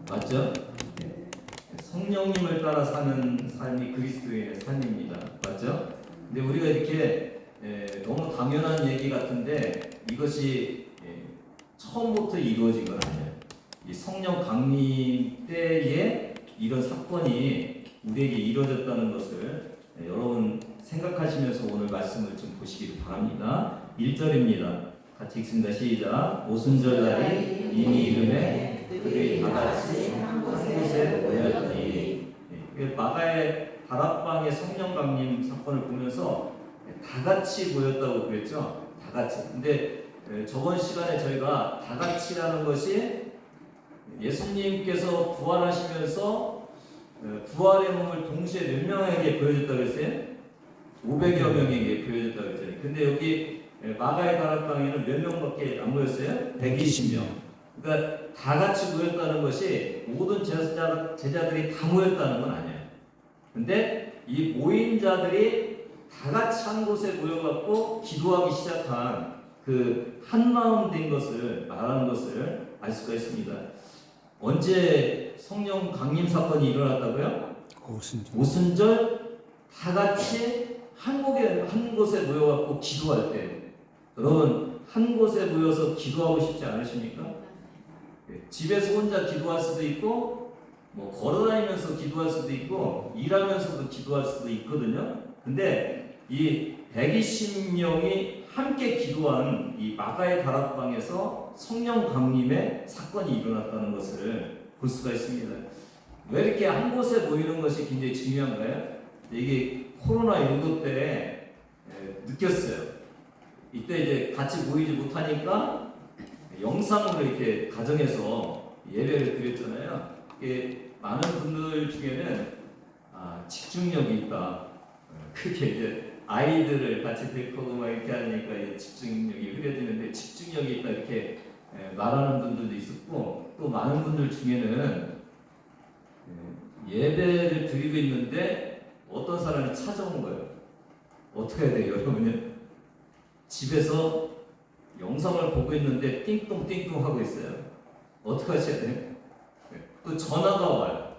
맞죠? 네. 성령님을 따라 사는 삶이 그리스도인의 삶입니다. 맞죠? 근데 우리가 이렇게 너무 당연한 얘기 같은데 이것이 처음부터 이루어진 건 아니에요. 이 성령 강림 때에 이런 사건이 우리에게 이루어졌다는 것을 여러분 생각하시면서 오늘 말씀을 좀 보시기 바랍니다. 1절입니다. 같이 읽습니다. 시작. 오순절 날이 이미 이름에 그들이 다같이 한 곳에 모였더니. 마가의 다락방의 성령 강림 사건을 보면서 다같이 모였다고 그랬죠. 다같이. 근데 저번 시간에 저희가 다같이라는 것이 예수님께서 부활하시면서 부활의 몸을 동시에 몇 명에게 보여줬다고 했어요? 500여 명에게 보여줬다고 했잖아요. 근데 여기 마가의 다락방에는 몇 명밖에 안 모였어요? 120명. 그러니까 다 같이 모였다는 것이 모든 제자들이 다 모였다는 건 아니에요. 근데 이 모인 자들이 다 같이 한 곳에 모여갖고 기도하기 시작한 그 한마음 된 것을 말하는 것을 알 수가 있습니다. 언제 성령 강림 사건이 일어났다고요? 오순절 다 같이 한 곳에 모여갖고 기도할 때, 여러분 한 곳에 모여서 기도하고 싶지 않으십니까? 집에서 혼자 기도할 수도 있고, 뭐 걸어다니면서 기도할 수도 있고, 일하면서도 기도할 수도 있거든요. 근데 이 120명이 함께 기도한 이 마가의 다락방에서 성령 강림의 사건이 일어났다는 것을 볼 수가 있습니다. 왜 이렇게 한 곳에 모이는 것이 굉장히 중요한가요? 이게 코로나19 때 느꼈어요. 이때 이제 같이 모이지 못하니까 영상으로 이렇게 가정에서 예배를 드렸잖아요. 많은 분들 중에는 집중력이 있다. 그게 이제 아이들을 같이 데리고 막 이렇게 하니까 집중력이 흐려지는데 집중력이 있다 이렇게 말하는 분들도 있었고, 또 많은 분들 중에는 예배를 드리고 있는데 어떤 사람이 찾아온 거예요. 어떻게 해야 돼요, 여러분요? 집에서 영상을 보고 있는데 띵똥띵똥 하고 있어요. 어떻게 하셔야 돼요? 또 전화가 와요.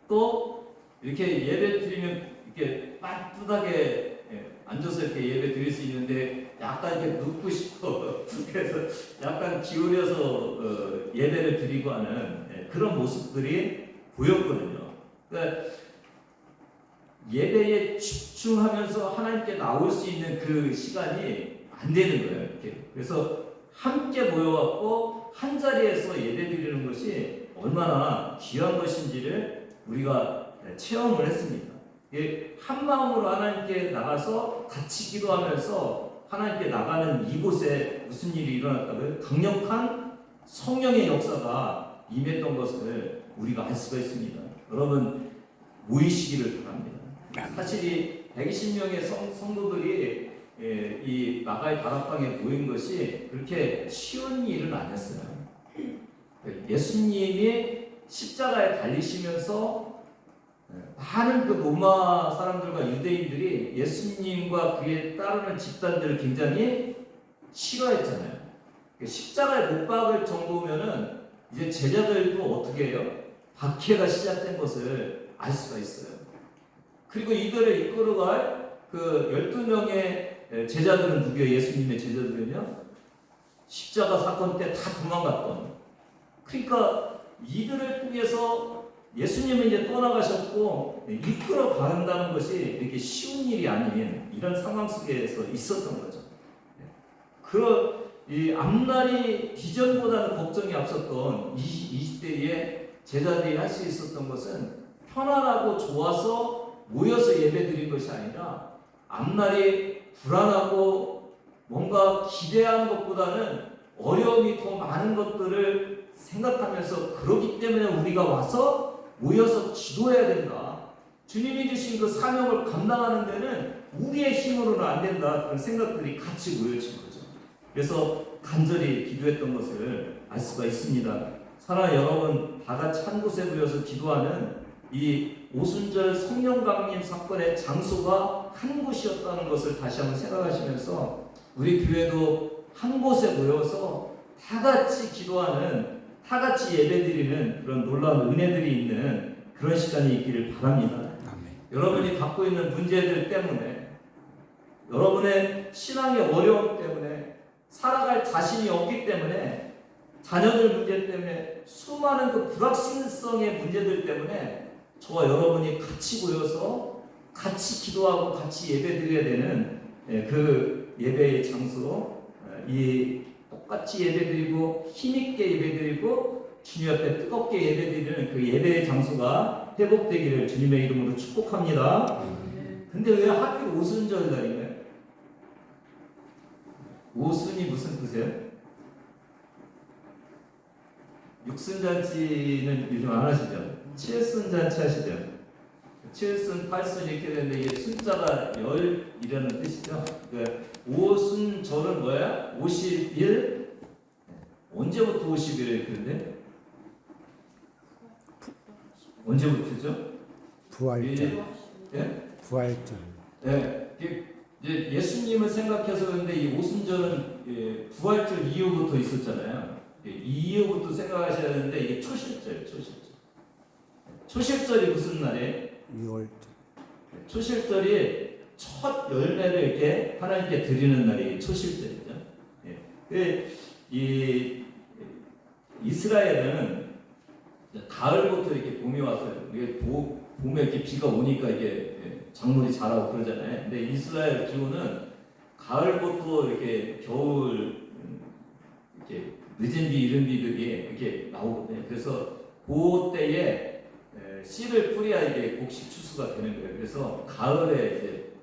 또 이렇게 예배 드리면 이렇게 빠듯하게 앉아서 이렇게 예배 드릴 수 있는데 약간 이렇게 눕고 싶어. 그래서 약간 기울여서 예배를 드리고 하는 그런 모습들이 보였거든요. 그러니까 예배에 집중하면서 하나님께 나올 수 있는 그 시간이 안 되는 거예요. 이렇게. 그래서 함께 모여갖고 한 자리에서 예배 드리는 것이 얼마나 귀한 것인지를 우리가 체험을 했습니다. 한 마음으로 하나님께 나가서 같이 기도하면서 하나님께 나가는 이곳에 무슨 일이 일어났다고요? 강력한 성령의 역사가 임했던 것을 우리가 알 수가 있습니다. 여러분 모이시기를 바랍니다. 사실 이 120명의 성도들이 이 마가의 다락방에 모인 것이 그렇게 쉬운 일은 아니었어요. 예수님이 십자가에 달리시면서 많은 그 로마 사람들과 유대인들이 예수님과 그에 따르는 집단들을 굉장히 싫어했잖아요. 십자가에 못 박을 정도면은 이제 제자들도 어떻게 해요? 박해가 시작된 것을 알 수가 있어요. 그리고 이들을 이끌어갈 그 12명의 제자들은 누구예요? 예수님의 제자들은요? 십자가 사건 때 다 도망갔던. 그러니까 이들을 통해서 예수님은 이제 떠나가셨고 이끌어 간다는 것이 이렇게 쉬운 일이 아닌 이런 상황 속에서 있었던 거죠. 이 앞날이 비전보다는 걱정이 앞섰던 20대의 제자들이 할 수 있었던 것은 편안하고 좋아서 모여서 예배드린 것이 아니라 앞날이 불안하고 뭔가 기대한 것보다는 어려움이 더 많은 것들을 생각하면서, 그러기 때문에 우리가 와서 모여서 기도해야 된다. 주님이 주신 그 사명을 감당하는 데는 우리의 힘으로는 안 된다. 그런 생각들이 같이 모여진 거죠. 그래서 간절히 기도했던 것을 알 수가 있습니다. 사랑하는 여러분, 다 같이 한 곳에 모여서 기도하는 이 오순절 성령 강림 사건의 장소가 한 곳이었다는 것을 다시 한번 생각하시면서 우리 교회도 한 곳에 모여서 다 같이 기도하는 타같이 예배드리는 그런 놀라운 은혜들이 있는 그런 시간이 있기를 바랍니다. 아멘. 여러분이 갖고 있는 문제들 때문에, 여러분의 신앙의 어려움 때문에, 살아갈 자신이 없기 때문에, 자녀들 문제 때문에, 수많은 그 불확실성의 문제들 때문에 저와 여러분이 같이 모여서 같이 기도하고 같이 예배드려야 되는 그 예배의 장소, 이 똑같이 예배드리고 힘있게 예배드리고 주님 앞에 뜨겁게 예배드리는 그 예배의 장소가 회복되기를 주님의 이름으로 축복합니다. 근데 왜 하필 오순절 날이에요? 오순이 무슨 뜻이에요? 육순잔치는 요즘 안 하시죠? 칠순잔치 하시죠? 칠순, 팔순 이렇게 되는데 이게 순자가 열이라는 뜻이죠. 그러니까 오순절은 뭐야? 50일? 언제부터 50일에 그런데? 언제부터죠? 부활절. 예? 부활절. 예. 이제 예수님을 생각해서 그런데 이 오순절은 부활절 이후부터 있었잖아요. 이 이후부터 생각하셔야 되는데 이게 초실절. 초실절이 무슨 날이에요? 6월절. 초실절이 첫 열매를 이렇게 하나님께 드리는 날이 초실절이죠. 이 이스라엘은 가을부터 이렇게 봄이 와서 이게 봄에 이렇게 비가 오니까 이게 작물이 자라고 그러잖아요. 근데 이스라엘 기후는 가을부터 이렇게 겨울 이렇게 늦은 비 이른 비들이 이렇게 나오거든요. 그래서 그 때에 씨를 뿌려야 이게 곡식 추수가 되는 거예요. 그래서 가을에 이제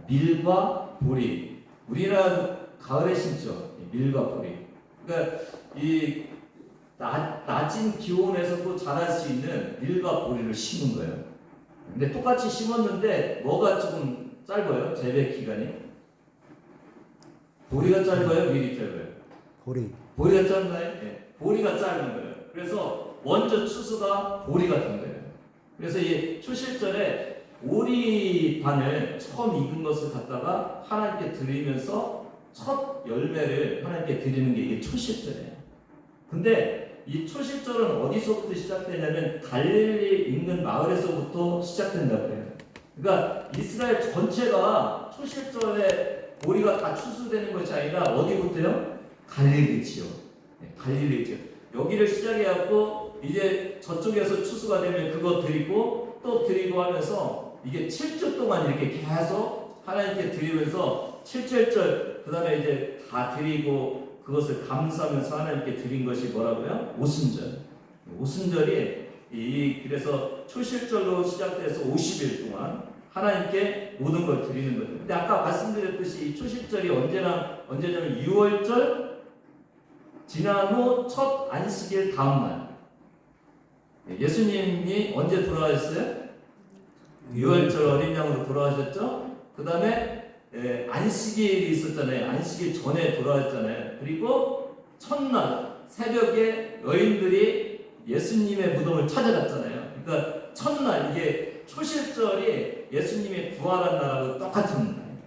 밀과 보리, 우리나라 가을에 심죠. 밀과 보리. 그러니까 이 낮은 기온에서도 자랄 수 있는 밀과 보리를 심은 거예요. 근데 똑같이 심었는데 뭐가 조금 짧아요? 재배 기간이? 보리가 짧아요? 밀이 짧아요? 보리가 짧나요? 네. 보리가 짧은 거예요. 그래서 먼저 추수가 보리가 된 거예요. 그래서 이 초실절에 보리반을 처음 익은 것을 갖다가 하나님께 드리면서 첫 열매를 하나님께 드리는 게 이게 초실절이에요. 근데 이 초실절은 어디서부터 시작되냐면 갈릴리 인근 마을에서부터 시작된다고 해요. 그러니까 이스라엘 전체가 초실절에 보리가 다 추수되는 것이 아니라 어디부터요? 갈릴리 지역. 갈릴리 지역. 여기를 시작해갖고 이제 저쪽에서 추수가 되면 그거 드리고 또 드리고 하면서 이게 7주 동안 이렇게 계속 하나님께 드리면서 7절절 그 다음에 이제 다 드리고 그것을 감사하면서 하나님께 드린 것이 뭐라고요? 오순절. 오순절이 그래서 초실절로 시작돼서 50일 동안 하나님께 모든 걸 드리는 거죠. 근데 아까 말씀드렸듯이 이 초실절이 언제냐면 6월절 지난 후 첫 안식일 다음날. 예수님이 언제 돌아가셨어요? 6월절 어린 양으로 돌아가셨죠? 그 다음에 안식일이 있었잖아요. 안식일 전에 돌아가셨잖아요. 그리고 첫날 새벽에 여인들이 예수님의 무덤을 찾아갔잖아요. 그러니까 첫날 이게 초실절이 예수님이 부활한 날하고 똑같은 날.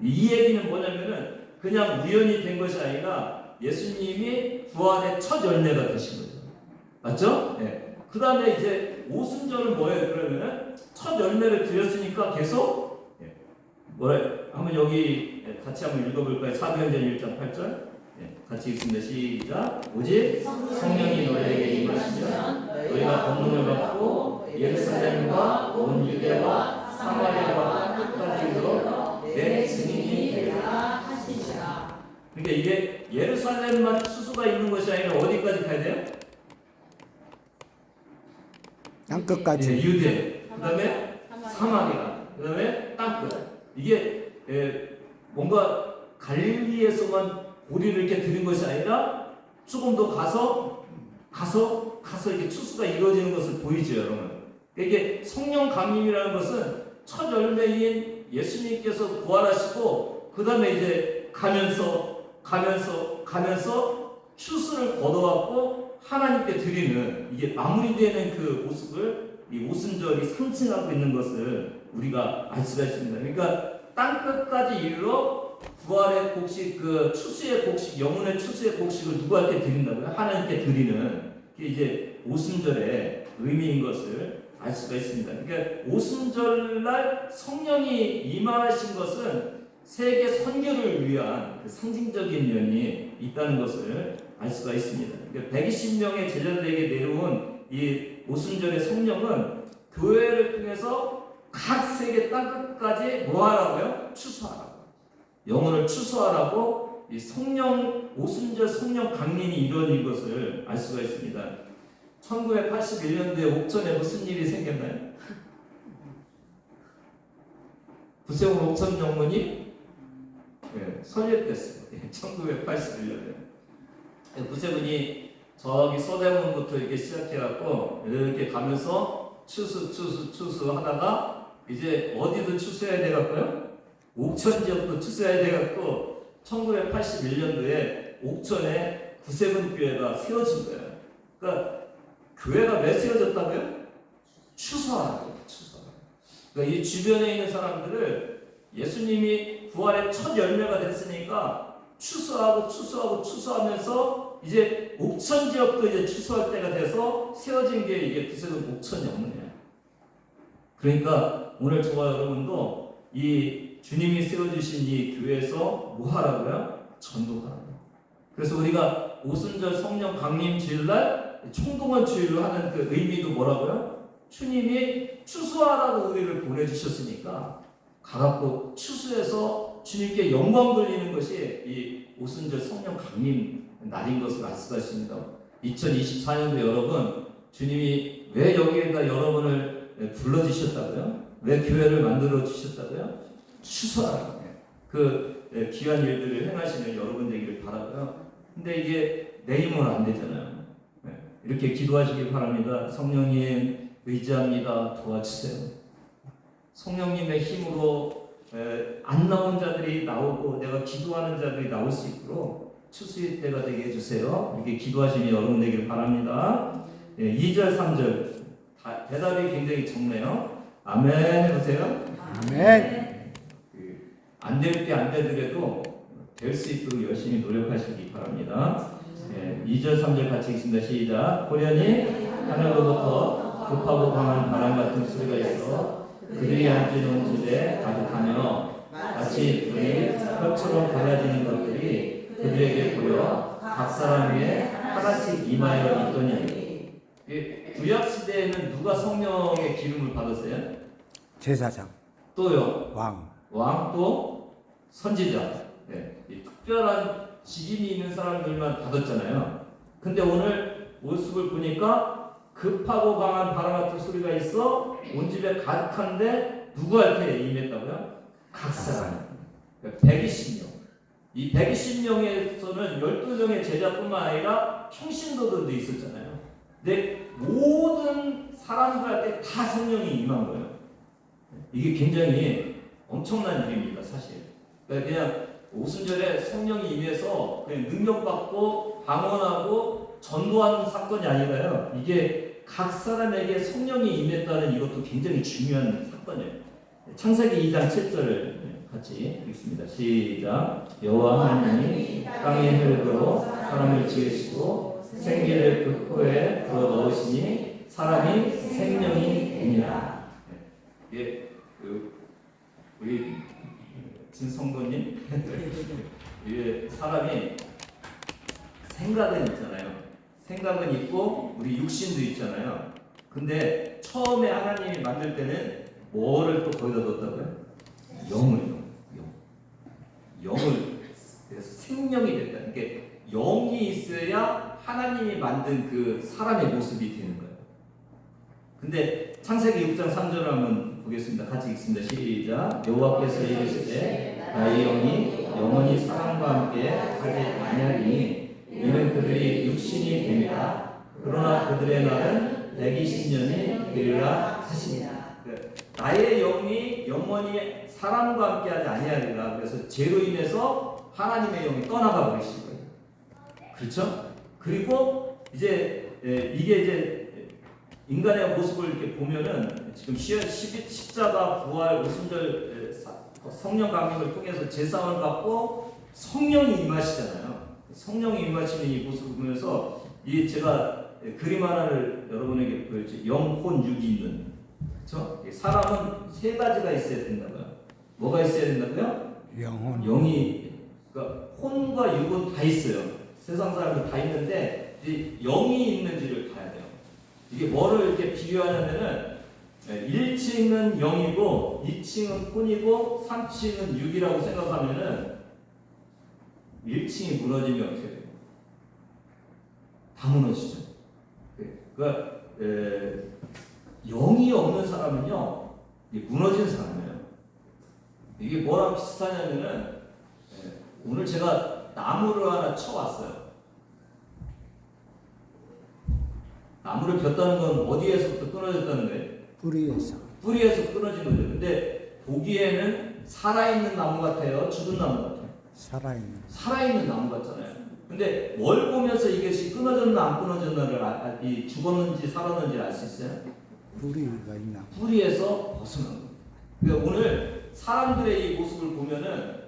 이 얘기는 뭐냐면은 그냥 우연히 된 것이 아니라 예수님이 부활의 첫 열매가 되신 거죠. 맞죠? 네. 그 다음에 이제 오순절은 뭐예요? 그러면은 첫 열매를 드렸으니까 계속 한번 여기 같이 한번 읽어볼까요? 사도행전 1장 8절 같이 읽습니다. 시작. 오직 성령이 너희에게 임하시면 너희가 권능을 받고 예루살렘과 온 유대와 사마리아와 끝까지 이르러 내 증인이 되리라 하시니라. 그러니까 이게 예루살렘만 추수가 있는 것이 아니라 어디까지 가야 돼요? 땅끝까지. 유대, 그 다음에 사마리아, 그 다음에 땅끝. 이게 뭔가 갈릴리에서만 보리를 이렇게 드린 것이 아니라 조금 더 가서 이렇게 추수가 이루어지는 것을 보이죠, 여러분. 이게 성령 강림이라는 것은 첫 열매인 예수님께서 부활하시고 그 다음에 이제 가면서 추수를 거둬갖고 하나님께 드리는 이게 마무리되는 그 모습을 이 오순절이 상징하고 있는 것을 우리가 알 수가 있습니다. 그러니까 땅끝까지 이르러 부활의 곡식, 그 추수의 곡식, 영혼의 추수의 곡식을 누구한테 드린다고요? 하나님께 드리는 이게 이제 오순절의 의미인 것을 알 수가 있습니다. 그러니까 오순절날 성령이 임하신 것은 세계 선교를 위한 그 상징적인 면이 있다는 것을 알 수가 있습니다. 그러니까 120명의 제자들에게 내려온 이 오순절의 성령은 교회를 통해서 각 세계 땅끝까지 뭐하라고요? 추수하라고. 영혼을 추수하라고 이 성령 오순절 성령 강림이 이루어진 것을 알 수가 있습니다. 1981년도에 옥천에 무슨 일이 생겼나요? 구세군 옥천 영문이 설립됐어요. 1981년에 구세군이 저기 서대문부터 이렇게 시작해갖고 이렇게 가면서 추수 하다가 이제 어디도 추수해야 돼갖고요. 옥천 지역도 추수해야 돼갖고 1981년도에 옥천에 구세군 교회가 세워진 거예요. 그러니까 교회가 왜 세워졌다고요? 추수하라고. 그러니까 이 주변에 있는 사람들을 예수님이 부활의 첫 열매가 됐으니까 추수하면서 이제 옥천 지역도 이제 추수할 때가 돼서 세워진 게 이게 구세군 옥천 영문이에요. 그러니까 오늘 저와 여러분도 이 주님이 세워주신 이 교회에서 뭐 하라고요? 전도하라고. 그래서 우리가 오순절 성령 강림 주일날 총동원 주일로 하는 그 의미도 뭐라고요? 주님이 추수하라고 우리를 보내주셨으니까 가갖고 추수해서 주님께 영광 돌리는 것이 이 오순절 성령 강림 날인 것을 알 수가 있습니다. 2024년도 여러분, 주님이 왜 여기에다 여러분을 불러주셨다고요? 왜 교회를 만들어 주셨다고요? 추수하라고. 그 귀한 일들을 행하시는 여러분 되기를 바라고요. 근데 이게 내 힘으로 안 되잖아요. 이렇게 기도하시길 바랍니다. 성령님 의지합니다. 도와주세요. 성령님의 힘으로 안 나온 자들이 나오고 내가 기도하는 자들이 나올 수 있도록 추수의 때가 되게 해주세요. 이렇게 기도하시면 여러분 되길 바랍니다. 2절 3절 대답이 굉장히 적네요. 아멘 해보세요. 아멘. 안 될 때 안 되더라도 될 수 있도록 열심히 노력하시기 바랍니다. 2절 3절 같이 읽습니다. 시작. 호련히 하늘로부터 급하고 강한 바람 같은 소리가 있어 그들이 앉은 집에 가득하며 마치 불이 혈처럼 갈라지는 것들이 그들에게 보여 각 사람 위에 하나씩 임하여 있더니. 구약 시대에는 누가 성령의 기름을 받았어요? 제사장. 또요? 왕. 또 선지자. 이 특별한 직임이 있는 사람들만 받았잖아요. 근데 오늘 모습을 보니까 급하고 강한 바람 같은 소리가 있어 온 집에 가득한데 누구한테 임했다고요? 각 사람. 120명. 이 120명에서는 12명의 제자뿐만 아니라 평신도들도 있었잖아요. 근데 모든 사람들한테 다 성령이 임한 거예요. 이게 굉장히 엄청난 일입니다, 사실. 그냥 오순절에 성령이 임해서 그냥 능력받고 방언하고 전도하는 사건이 아니라요. 이게 각 사람에게 성령이 임했다는 이것도 굉장히 중요한 사건이에요. 창세기 2장 7절을 같이 읽습니다. 시작. 여호와 하나님이 땅의 흙으로 사람을 지으시고 생기를 그 코에 불어 넣으시니 사람이 생명이 되니라. 예, 우리 진성도님, 사람이 생각은 있잖아요. 생각은 있고 우리 육신도 있잖아요. 근데 처음에 하나님이 만들 때는 뭐를 또 거기다 넣었다고요? 영을 그래서 생명이 됐다. 그러니까 영이 있어야 하나님이 만든 그 사람의 모습이 되는 거예요. 근데 창세기 6장 3절을 한번 보겠습니다. 같이 읽습니다. 시작. 여호와께서 이르시되 나의 영이 영원히 사람과 함께 하지 아니하리니 이는 그들이 육신이 됩니다. 그러나 그들의 날은 120년이 되리라 하시니라. 나의 영이 영원히 사람과 함께 하지 아니하리라. 그래서 죄로 인해서 하나님의 영이 떠나가 버리신 거예요. 그렇죠? 그리고 이제 이게 이제 인간의 모습을 이렇게 보면은 지금 십자가 부활 오순절 성령 강림을 통해서 제사함을 받고 성령이 임하시잖아요. 성령이 임하시는 이 모습을 보면서 이 제가 그림 하나를 여러분에게 보여줄게요. 영혼, 육이 있는. 그렇죠? 사람은 세 가지가 있어야 된다고요. 뭐가 있어야 된다고요? 영혼. 영이, 그러니까 혼과 육은 다 있어요. 세상 사람들 다 있는데 이제 영이 있는지를 봐야 돼요. 이게 뭐를 이렇게 비교하냐면은 1층은 영이고 2층은 혼이고 3층은 육이라고 생각하면은 1층이 무너지면 어떻게 돼요? 다 무너지죠. 그러니까 영이 없는 사람은요, 무너지는 사람이에요. 이게 뭐랑 비슷하냐면은 오늘 제가 나무를 하나 쳐왔어요. 나무를 폈다는 건 어디에서부터 끊어졌다는 거예요? 뿌리에서. 뿌리에서 끊어진 거죠. 근데 보기에는 살아있는 나무 같아요? 죽은 나무 같아요? 살아있는. 살아있는 나무 같잖아요. 근데 뭘 보면서 이것이 끊어졌나 안 끊어졌나를 이 죽었는지 살았는지 알 수 있어요? 뿌리가 있나. 뿌리에서 벗어난 거예요. 그러니까 오늘 사람들의 이 모습을 보면은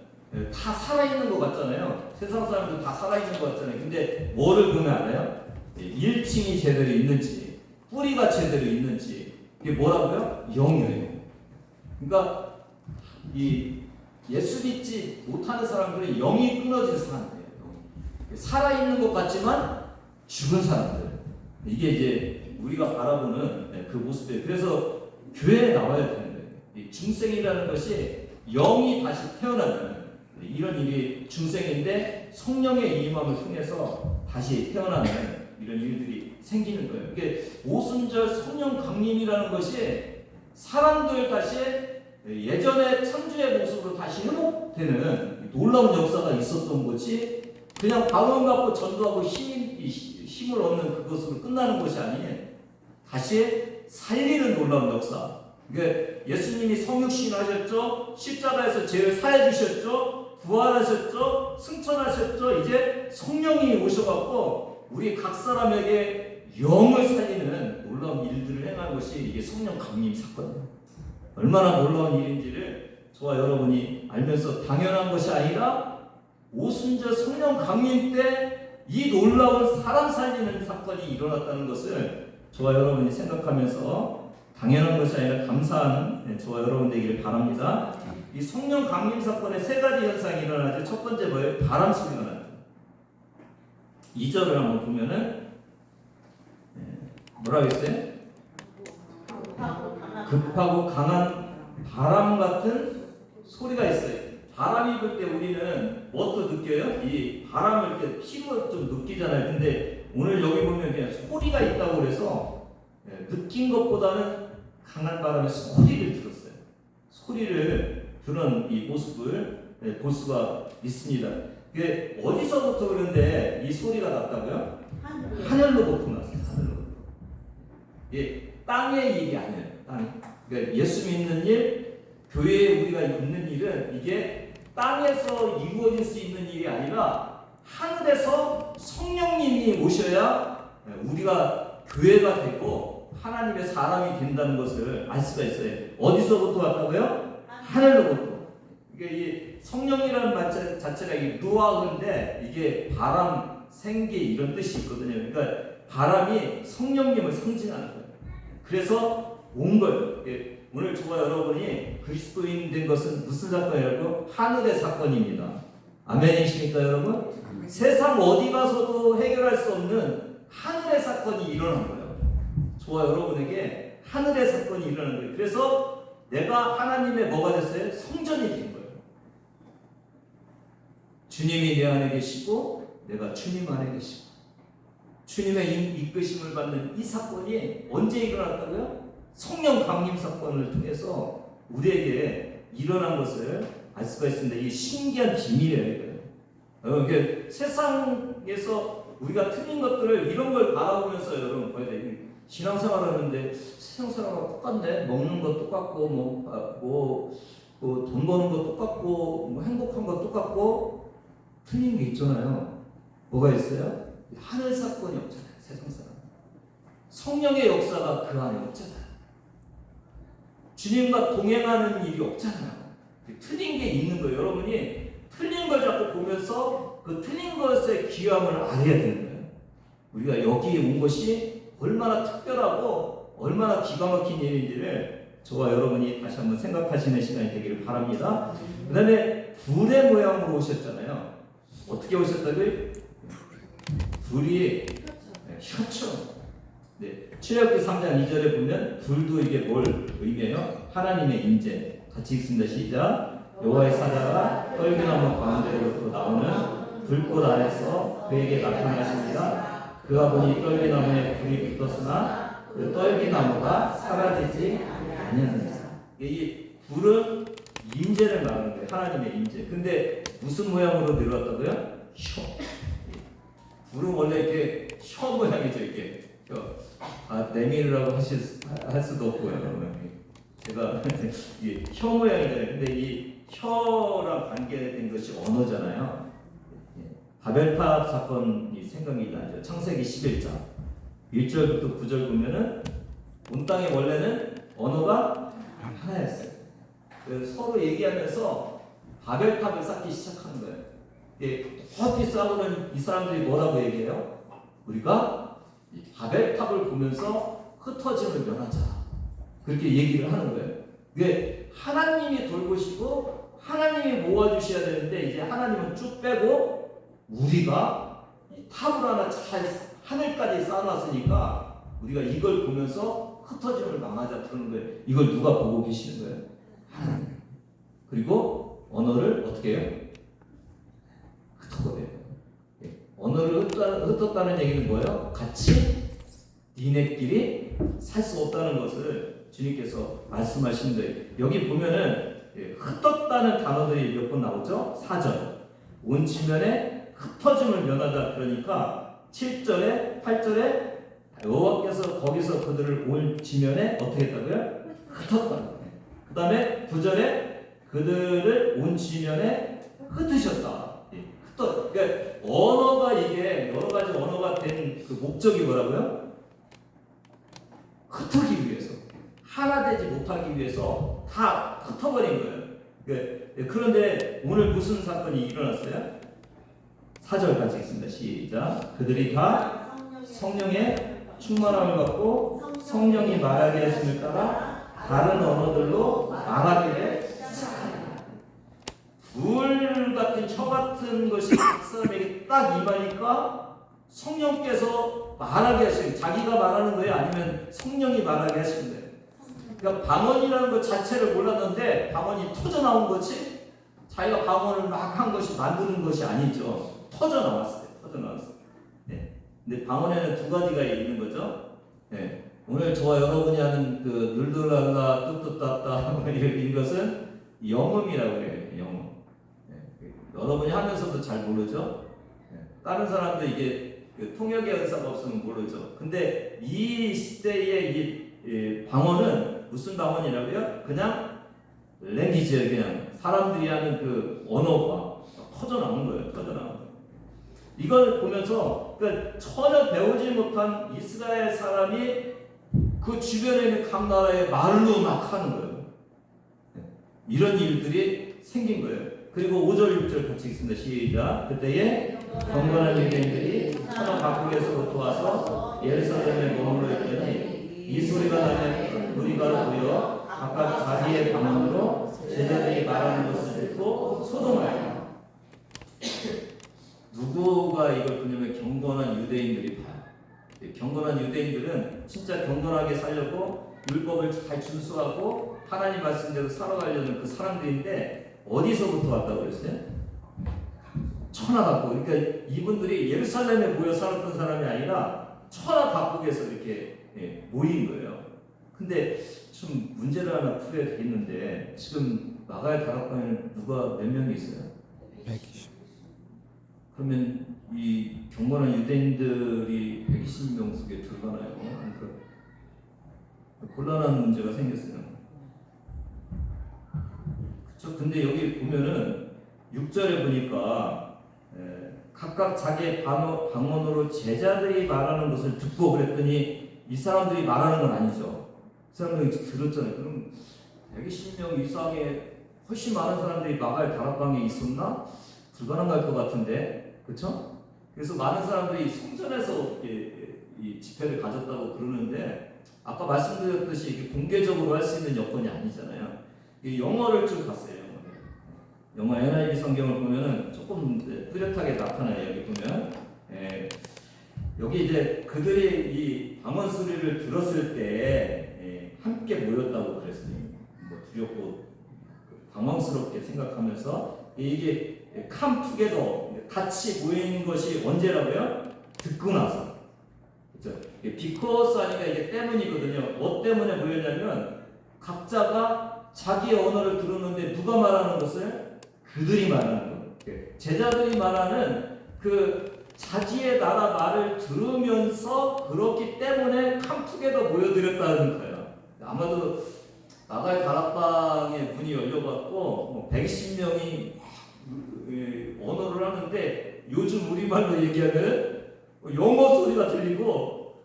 다 살아있는 것 같잖아요. 세상 사람들 다 살아있는 것 같잖아요. 근데 뭐를 보면 알아요? 1층이 제대로 있는지, 뿌리가 제대로 있는지, 이게 뭐라고요? 영이에요. 그러니까 이 예수 믿지 못하는 사람들은 영이 끊어진 사람들이에요. 살아있는 것 같지만 죽은 사람들. 이게 이제 우리가 바라보는 그 모습이에요. 그래서 교회에 나와야 되는 거예요. 이 중생이라는 것이 영이 다시 태어나는 이런 일이 중생인데 성령의 임함을 통해서 다시 태어나는 이런 일들이 생기는 거예요. 이게 오순절 성령 강림이라는 것이 사람들 다시 예전의 창조의 모습으로 다시 회복되는 놀라운 역사가 있었던 것이 그냥 방언 갖고 전도하고 힘을 얻는 그것으로 끝나는 것이 아닌 다시 살리는 놀라운 역사. 그러니까 예수님이 성육신 하셨죠. 십자가에서 죄를 사해 주셨죠. 부활하셨죠. 승천하셨죠. 이제 성령이 오셔갖고 우리 각 사람에게 영을 살리는 놀라운 일들을 행하는 것이 이게 성령 강림 사건이에요. 얼마나 놀라운 일인지를 저와 여러분이 알면서 당연한 것이 아니라 오순절 성령 강림 때 이 놀라운 사람 살리는 사건이 일어났다는 것을 저와 여러분이 생각하면서 당연한 것이 아니라 감사하는 저와 여러분 되기를 바랍니다. 이 성령 강림 사건에 세 가지 현상이 일어나죠. 첫 번째 뭐예요? 바람 소리가 나죠. 2절을 한번 보면은 뭐라고 했어요? 급하고 강한 바람 같은 소리가 있어요. 바람이 불 때 우리는 무엇도 느껴요? 이 바람을 이렇게 피로 좀 느끼잖아요. 근데 오늘 여기 보면 그냥 소리가 있다고 그래서 느낀 것보다는 강한 바람의 소리를 들었어요. 소리를 들은 이 모습을 볼 수가 있습니다. 이게 어디서부터 그런데 이 소리가 났다고요? 하늘로부터 났어요. 하늘로부터. 이게 땅의 일이 아니에요. 그러니까 예수 믿는 일, 교회에 우리가 있는 일은 이게 땅에서 이루어질 수 있는 일이 아니라 하늘에서 성령님이 오셔야 우리가 교회가 되고 하나님의 사람이 된다는 것을 알 수가 있어요. 어디서부터 왔다고요? 하늘로부터. 이게 이 성령이라는 말 자체가 이 루아흐인데 이게 바람, 생기 이런 뜻이 있거든요. 그러니까 바람이 성령님을 상징하는 거예요. 그래서 온 거예요. 오늘 저와 여러분이 그리스도인 된 것은 무슨 사건이라고? 하늘의 사건입니다. 아멘이십니까 여러분? 아멘. 세상 어디 가서도 해결할 수 없는 하늘의 사건이 일어난 거예요. 저와 여러분에게 하늘의 사건이 일어난 거예요. 그래서 내가 하나님의 뭐가 됐어요? 성전이 된 거예요. 주님이 내 안에 계시고 내가 주님 안에 계시고 주님의 이끄심을 받는 이 사건이 언제 일어났다고요? 성령 강림 사건을 통해서 우리에게 일어난 것을 알 수가 있습니다. 이 신기한 비밀이에요. 그러니까 세상에서 우리가 틀린 것들을 이런 걸 바라보면서 여러분 봐야 돼요. 신앙생활 하는데 세상 사람하고 똑같네. 먹는 거 똑같고 돈 버는 거 똑같고 행복한 거 똑같고 틀린 게 있잖아요. 뭐가 있어요? 하늘 사건이 없잖아요. 세상 사람. 성령의 역사가 그 안에 없잖아요. 주님과 동행하는 일이 없잖아요. 틀린 게 있는 거예요. 여러분이 틀린 걸 자꾸 보면서 그 틀린 것의 귀함을 알아야 되는 거예요. 우리가 여기에 온 것이 얼마나 특별하고 얼마나 기가 막힌 일인지를 저와 여러분이 다시 한번 생각하시는 시간이 되기를 바랍니다. 그 다음에 불의 모양으로 오셨잖아요. 어떻게 오셨다고요? 불이 혀처럼. 네, 출애굽기 3장 2절에 보면 불도 이게 뭘 의미해요? 하나님의 임재. 같이 읽습니다. 시작. 여호와의 사자가 떨기나무 가운데로부터 나오는 불꽃 안에서 그에게 나타나십니다. 그가 보니 떨기나무에 불이 붙었으나 그 떨기나무가 사라지지 아니하니라. 이 불은 임재를 말하는 거예요. 하나님의 임재. 근데 무슨 모양으로 내려왔다고요? 혀. 불은 원래 이렇게 혀 모양이죠. 이렇게 내밀으라고 할 수도 없고요. 제가 이게 혀 모양이잖아요. 근데 이 혀랑 관계된 것이 언어잖아요. 바벨탑 사건이 생각이 나죠. 창세기 11장 1절부터 9절 보면은 온 땅에 원래는 언어가 하나였어요. 그래서 서로 얘기하면서 바벨탑을 쌓기 시작하는 거예요. 허피 싸우는 이 사람들이 뭐라고 얘기해요? 우리가 이 바벨탑을 보면서 흩어짐을 면하자. 그렇게 얘기를 하는 거예요. 이게 하나님이 돌보시고 하나님이 모아주셔야 되는데 이제 하나님은 쭉 빼고 우리가 이 탑을 하나 잘 하늘까지 쌓아놨으니까 우리가 이걸 보면서 흩어짐을 망하자 그러는 거예요. 이걸 누가 보고 계시는 거예요? 하나님. 그리고 언어를 어떻게 해요? 흩어버려요. 언어를 흩었다는 얘기는 뭐예요? 같이 니네끼리 살 수 없다는 것을 주님께서 말씀하신 거예요. 여기 보면은 흩었다는 단어들이 몇 번 나오죠? 4절. 온 지면에 흩어짐을 면하다. 그러니까 7절에 8절에 여호와께서 거기서 그들을 온 지면에 어떻게 했다고요? 흩었다. 그 다음에 9절에 그들을 온 지면에 흩으셨다. 그러니까 언어가 이게 여러 가지 언어가 된 그 목적이 뭐라고요? 흩어기 위해서, 하나 되지 못하기 위해서 다 흩어버린 거예요. 그런데 오늘 무슨 사건이 일어났어요? 4절 같이 읽습니다. 시작. 그들이 다 성령의 충만함을 받고 성령이 말하게 하심을 따라 다른 언어들로 말하기를 시작합니다. 불 같은 혀 같은 것이 각 사람에게 딱 임하니까 성령께서 말하게 하시는, 자기가 말하는 거예요? 아니면 성령이 말하게 하시는 거예요? 그러니까 방언이라는 것 자체를 몰랐는데 방언이 터져 나온 거지 자기가 방언을 막 한 것이 만드는 것이 아니죠. 터져 나왔어요. 터져 나왔어요. 네. 근데 방언에는 두 가지가 있는 거죠. 네. 오늘 저와 여러분이 하는 그 늘들랄라 뚜뚜따따 이것은 영음이라고 해요. 영음. 네. 여러분이 하면서도 잘 모르죠. 네. 다른 사람도 이게 그 통역의 은사가 없으면 모르죠. 근데 이 시대의 이 방언은 무슨 방언이라고요? 그냥 랭귀지예요. 그냥 사람들이 하는 그 언어가 터져 나온 거예요. 터져 나온 거예요. 이걸 보면서 그러니까 전혀 배우지 못한 이스라엘 사람이 그 주변에 있는 각 나라의 말로 막 하는 거예요. 이런 일들이 생긴 거예요. 그리고 5절 6절 같이 읽습니다. 시작. 그때에 경건한 유대인들이 천하 각국에서부터 와서 예루살렘에 머물러 있더니 이 소리가 나면 무리가 모여 각각 자기의 방언으로 제자들이 말하는 것을 듣고 소동하여. 누구가 이걸 보냐면 경건한 유대인들이 봐요. 경건한 유대인들은 진짜 경건하게 살려고 율법을 잘 준수하고 하나님 말씀대로 살아가려는 그 사람들인데 어디서부터 왔다고 그랬어요? 천하 각국. 그러니까 이분들이 예루살렘에 모여 살았던 사람이 아니라 천하 각국에서 이렇게 모인 거예요. 근데 좀 문제를 하나 풀어야 되겠는데 지금 마가의 다락방에는 누가 몇 명이 있어요? 120. 그러면 이 경건한 유대인들이 120명 속에 들어가나요? 그러니까 곤란한 문제가 생겼어요. 그렇죠? 근데 여기 보면은 6절에 보니까 각각 자기의 방언으로 제자들이 말하는 것을 듣고 그랬더니 이 사람들이 말하는 건 아니죠. 이 사람들이 들었잖아요. 그럼 120명 이상의 훨씬 많은 사람들이 마가의 다락방에 있었나? 불가능할 것 같은데, 그렇죠? 그래서 많은 사람들이 성전에서 이 지폐를 가졌다고 그러는데 아까 말씀드렸듯이 이게 공개적으로 할 수 있는 여건이 아니잖아요. 이 영어를 좀 봤어요. 영어 NIV 성경을 보면은 조금 뚜렷하게 나타나요. 여기 보면 여기 이제 그들이 이 방언 소리를 들었을 때 함께 모였다고 그랬어요. 뭐 두렵고 당황스럽게 생각하면서 이게 캄투게더 같이 모인 것이 언제라고요? 듣고 나서. 그렇죠? 비커스 하니까 이게 때문이거든요. 뭐 때문에 모였냐면 각자가 자기의 언어를 들었는데 누가 말하는 것을? 그들이 말하는 것. 제자들이 말하는 그 자기의 나라 말을 들으면서 그렇기 때문에 캄투게더 모여들었다는 거예요. 아마도 나가의 다락방에 문이 열려갖고 120명이 언어를 하는데 요즘 우리말로 얘기하는 영어 소리가 들리고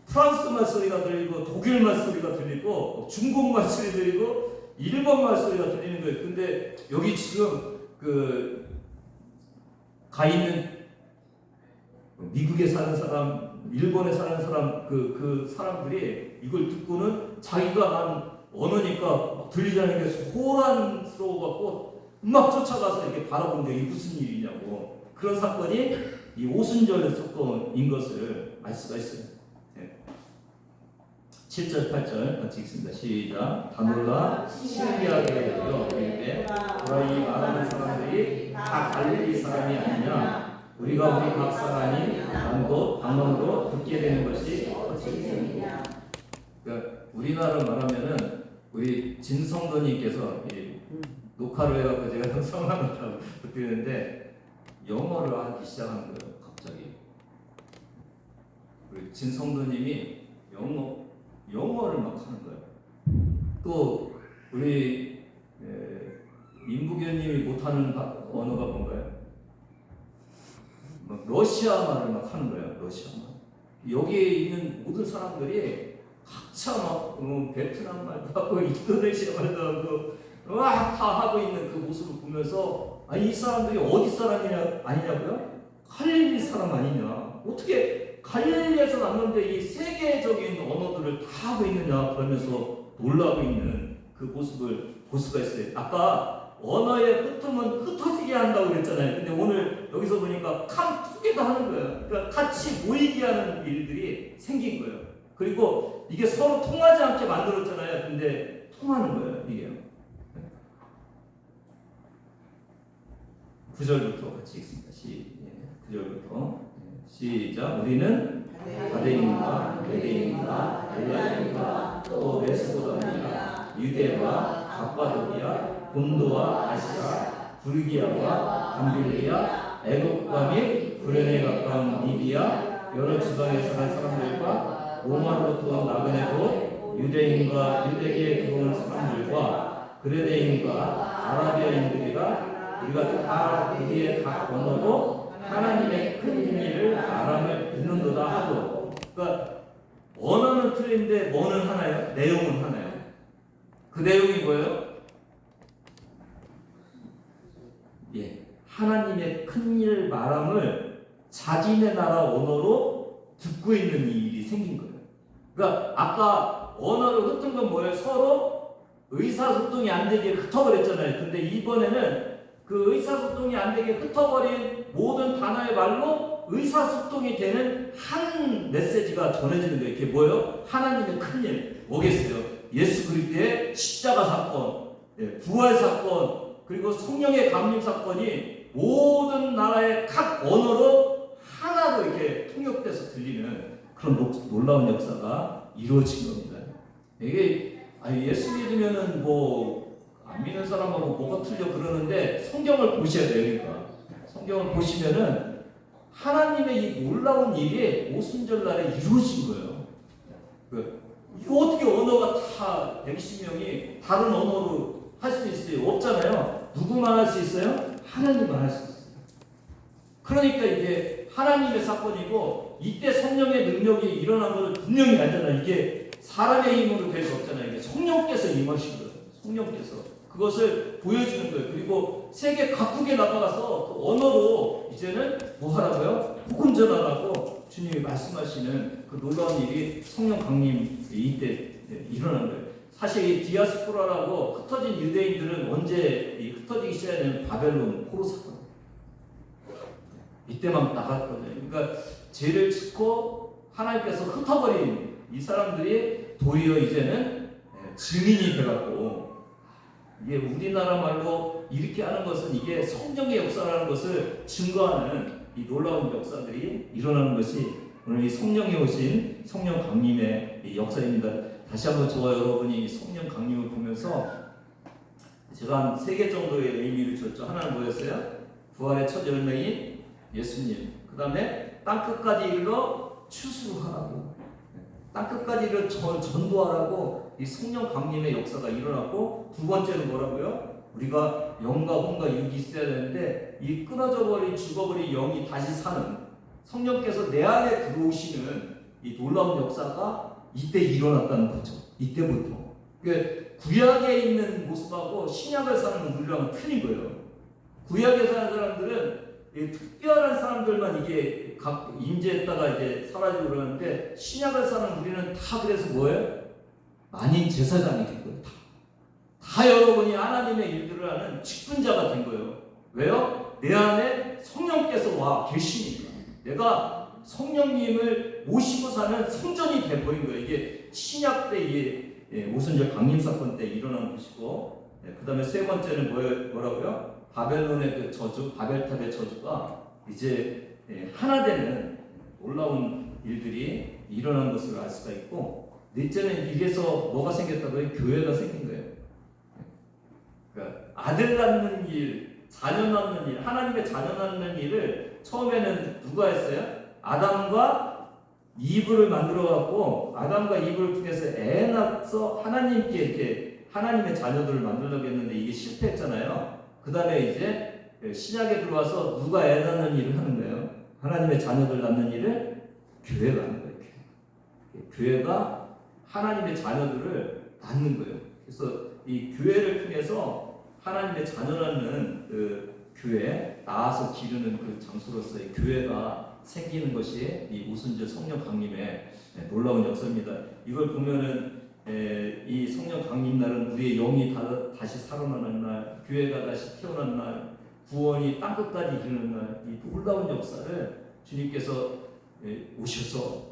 프랑스말 소리가 들리고 독일말 소리가 들리고 중국말 소리 들리고 일본말 소리가 들리는 거예요. 근데 여기 지금 가 있는 미국에 사는 사람, 일본에 사는 사람 그 사람들이 이걸 듣고는 자기가 난 언어니까 들리자는 게 소란스러워갖고 막 쫓아가서 이렇게 바라보는 게 이게 무슨 일이냐고. 그런 사건이 이 오순절 사건인 것을 알 수가 있어요. 7절, 8절 같이 읽습니다. 시작. 다놀라 신기하게 여겨 이르되 보라 이 말하는 사람들이 다 갈릴리 사람이 아니냐. 우리가 우리 각 사람이 난도 방언으로 듣게 되는 것이 어찌되느냐. 그러니까 우리나라로 말하면은 우리 진성도님께서 녹화를 해갖고 제가 성함을 듣는데 영어를 하기 시작한 거예요. 갑자기 우리 진성도님이 영어를 막 하는 거예요. 또 우리 임부교님이 못하는 언어가 뭔가요? 막 러시아 말을 막 하는 거예요. 러시아 말. 여기에 있는 모든 사람들이 각자 막 베트남 말도 하고 인도네시아 말도 하고 다 하고 있는 그 모습을 보면서 아니 이 사람들이 어디 사람이냐 아니냐고요? 갈릴리 사람 아니냐? 어떻게 갈릴리에서 났는데 이 세계적인 언어들을 다 하고 있느냐 그러면서 놀라고 있는 그 모습을 볼 수가 있어요. 아까 언어의 흩음은 흩어지게 한다고 그랬잖아요. 근데 오늘 여기서 보니까 캄투게더 하는 거예요. 그러니까 같이 모이게 하는 일들이 생긴 거예요. 그리고 이게 서로 통하지 않게 만들었잖아요. 근데 통하는 거예요. 이게요. 9절부터 같이 읽습니다. 9절부터 시작. 우리는 가데인과 메데인과 엘라임과 또 메소포타미아, 유대와 갑바도기아, 본도와 아시아, 부르기아와 밤빌리아, 애국과 및 구레네 가까운 리비아, 여러 지방에 사는 사람들과 로마로부터 나그네 곧 유대인과 유대계에 들어온 사람들과 그레네인과 아라비아인들이라 우리가 다 우리의 각 언어로 하나님의 큰 일을 아람을 듣는도다 하고. 그러니까 언어는 틀린데 뭐는 하나요? 내용은 하나요. 그 내용이 뭐예요? 하나님의 큰 일 말함을 자기네 나라 언어로 듣고 있는 이 일이 생긴 거예요. 그러니까 아까 언어를 흩은 건 뭐예요? 서로 의사소통이 안 되게 흩어버렸잖아요. 근데 이번에는 그 의사소통이 안 되게 흩어버린 모든 단어의 말로 의사소통이 되는 한 메시지가 전해지는 거예요. 이게 뭐예요? 하나님의 큰 일. 뭐겠어요? 예수 그리스도의 십자가 사건, 부활 사건, 그리고 성령의 감림 사건이 모든 나라의 각 언어로 하나로 이렇게 통역돼서 들리는 그런 놀라운 역사가 이루어진 겁니다. 이게 예수 믿으면은 안 믿는 사람하고 뭐가 틀려 그러는데 성경을 보셔야 돼요. 그러니까 성경을 보시면은 하나님의 이 놀라운 일이 오순절 날에 이루어진 거예요. 이거 어떻게 언어가 다 120명이 다른 언어로 할 수 있어요? 없잖아요. 누구만 할 수 있어요? 하나님만 할 수 있어요. 그러니까 이게 하나님의 사건이고 이때 성령의 능력이 일어난 것을 분명히 알잖아요. 이게 사람의 힘으로 될 수 없잖아요. 이게 성령께서 임하신 거예요. 성령께서 그것을 보여주는 거예요. 그리고 세계 각국에 나가서 그 언어로 이제는 뭐 하라고요? 복음 전하라고 주님이 말씀하시는 그 놀라운 일이 성령 강림 이때 일어난 거예요. 사실 이 디아스포라라고 흩어진 유대인들은 언제 흩어지기 시작하냐면 바벨론 포로 사건 이때만 나갔거든요. 그러니까 죄를 짓고 하나님께서 흩어버린 이 사람들이 도리어 이제는 증인이 돼갖고, 이게 우리나라 말로 이렇게 하는 것은 이게 성령의 역사라는 것을 증거하는 이 놀라운 역사들이 일어나는 것이 오늘 이 성령이 오신 성령 강림의 이 역사입니다. 다시 한번 저와 여러분이 성령 강림을 보면서 제가 한 3개 정도의 의미를 줬죠. 하나는 뭐였어요? 부활의 첫 열매인 예수님. 그 다음에 땅끝까지 이르러 추수하라고, 땅끝까지 이르러 전도하라고 이 성령 강림의 역사가 일어났고, 두 번째는 뭐라고요? 우리가 영과 혼과 육이 있어야 되는데 이 끊어져 버린 죽어버린 영이 다시 사는, 성령께서 내 안에 들어오시는 이 놀라운 역사가 이때 일어났다는 거죠. 이때부터. 구약에 있는 모습하고 신약을 사는 우리랑은 틀린 거예요. 구약에 사는 사람들은 특별한 사람들만 이게 각 임재했다가 이제 사라지고 그러는데, 신약을 사는 우리는 다 그래서 뭐예요? 만인 제사장이 된 거예요. 다 여러분이 하나님의 일들을 하는 직분자가 된 거예요. 왜요? 내 안에 성령께서 와 계시니까. 내가 성령님을 모시고 사는 성전이 돼버린 거예요. 이게 신약 때 이게 오순절 강림 사건 때 일어난 것이고, 그 다음에 세 번째는 뭐라고요? 바벨론의 그 저주, 바벨탑의 저주가 이제 하나 되는 놀라운 일들이 일어난 것을 알 수가 있고, 넷째는 이래서 뭐가 생겼다고요? 교회가 생긴 거예요. 그러니까 아들 낳는 일, 자녀 낳는 일, 하나님의 자녀 낳는 일을 처음에는 누가 했어요? 아담과 이브를 만들어 갖고 아담과 이브를 통해서 애 낳아서 하나님께 이렇게 하나님의 자녀들을 만들려고 했는데 이게 실패했잖아요. 그 다음에 이제 신약에 들어와서 누가 애 낳는 일을 하는 거예요? 하나님의 자녀들 낳는 일을 교회가 하는 거예요. 교회가 하나님의 자녀들을 낳는 거예요. 그래서 이 교회를 통해서 하나님의 자녀 낳는 그 교회, 낳아서 기르는 그 장소로서의 교회가 생기는 것이 이 오순절 성령 강림의 놀라운 역사입니다. 이걸 보면은 이 성령 강림 날은 우리의 영이 다시 살아나는 날, 교회가 다시 태어난 날, 구원이 땅끝까지 이르는 날, 이 놀라운 역사를 주님께서 오셔서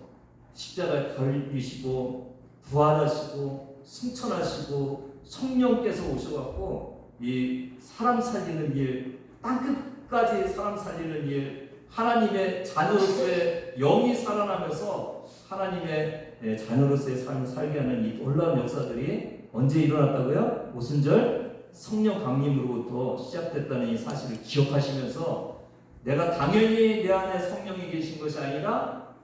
십자가에 달리시고 부활하시고 승천하시고 성령께서 오셔갖고 이 사람 살리는 일, 땅끝까지 사람 살리는 일, 하나님의 자녀로서의 영이 살아나면서 하나님의 자녀로서의 삶을 살게 하는 이 놀라운 역사들이 언제 일어났다고요? 오순절 성령 강림으로부터 시작됐다는 이 사실을 기억하시면서, 내가 당연히 내 안에 성령이 계신 것이 아니라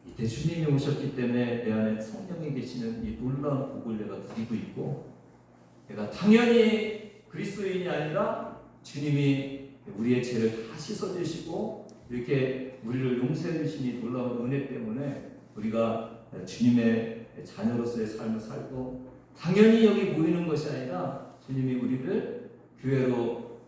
이때 주님이 오셨기 때문에 내 안에 성령이 계시는 이 놀라운 복을 내가 누리고 있고, 내가 당연히 그리스도인이 아니라 주님이 우리의 죄를 다 씻어주시고 이렇게 우리를 용서해 주신 이 놀라운 은혜 때문에 우리가 주님의 자녀로서의 삶을 살고, 당연히 여기 모이는 것이 아니라 주님이 우리를 교회로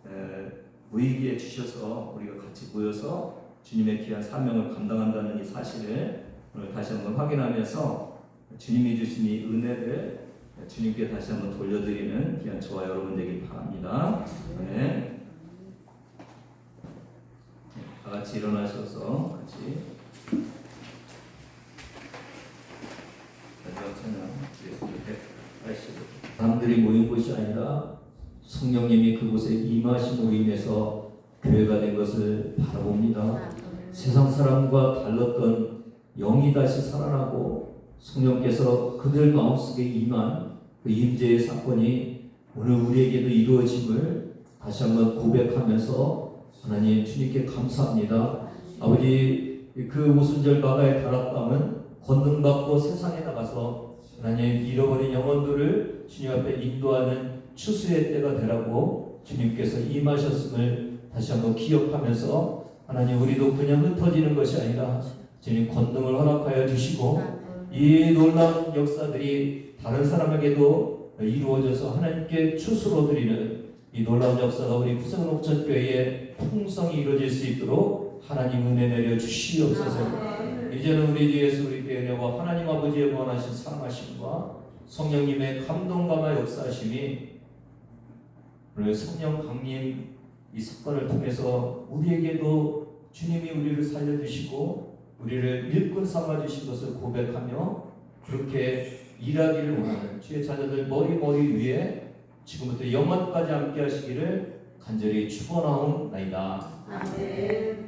모이게 해주셔서 우리가 같이 모여서 주님의 귀한 사명을 감당한다는 이 사실을 오늘 다시 한번 확인하면서 주님이 주신 이 은혜를 주님께 다시 한번 돌려드리는 귀한 저와 여러분 되길 바랍니다. 네. 다 같이 일어나셔서 같이 마지막 찬양 드리겠습니다. 180. 사람들이 모인 곳이 아니라 성령님이 그곳에 임하심으로 인해서 교회가 된 것을 바라봅니다. 세상 사람과 달랐던 영이 다시 살아나고 성령께서 그들 마음속에 임한 그 임재의 사건이 오늘 우리에게도 이루어짐을 다시 한번 고백하면서 하나님 주님께 감사합니다. 아버지, 그 오순절 마가의 다락방은 권능받고 세상에 나가서 하나님 잃어버린 영혼들을 주님 앞에 인도하는 추수의 때가 되라고 주님께서 임하셨음을 다시 한번 기억하면서, 하나님 우리도 그냥 흩어지는 것이 아니라 주님 권능을 허락하여 주시고 이 놀라운 역사들이 다른 사람에게도 이루어져서 하나님께 추수로 드리는 이 놀라운 역사가 우리 구성록천교회의 풍성히 이루어질 수 있도록 하나님 은혜 내려 주시옵소서. 이제는 우리 주 예수 그리스도의 은혜와 하나님 아버지의 무한하신 사랑하심과 성령님의 감동감화 역사하심이 오늘 성령 강림 이 사건을 통해서 우리에게도 주님이 우리를 살려주시고 우리를 일꾼 삼아주신 것을 고백하며 그렇게 일하기를 원하는 주의 자녀들 머리 위에 지금부터 영원까지 함께 하시기를 간절히 축원하옵나이다. 아멘.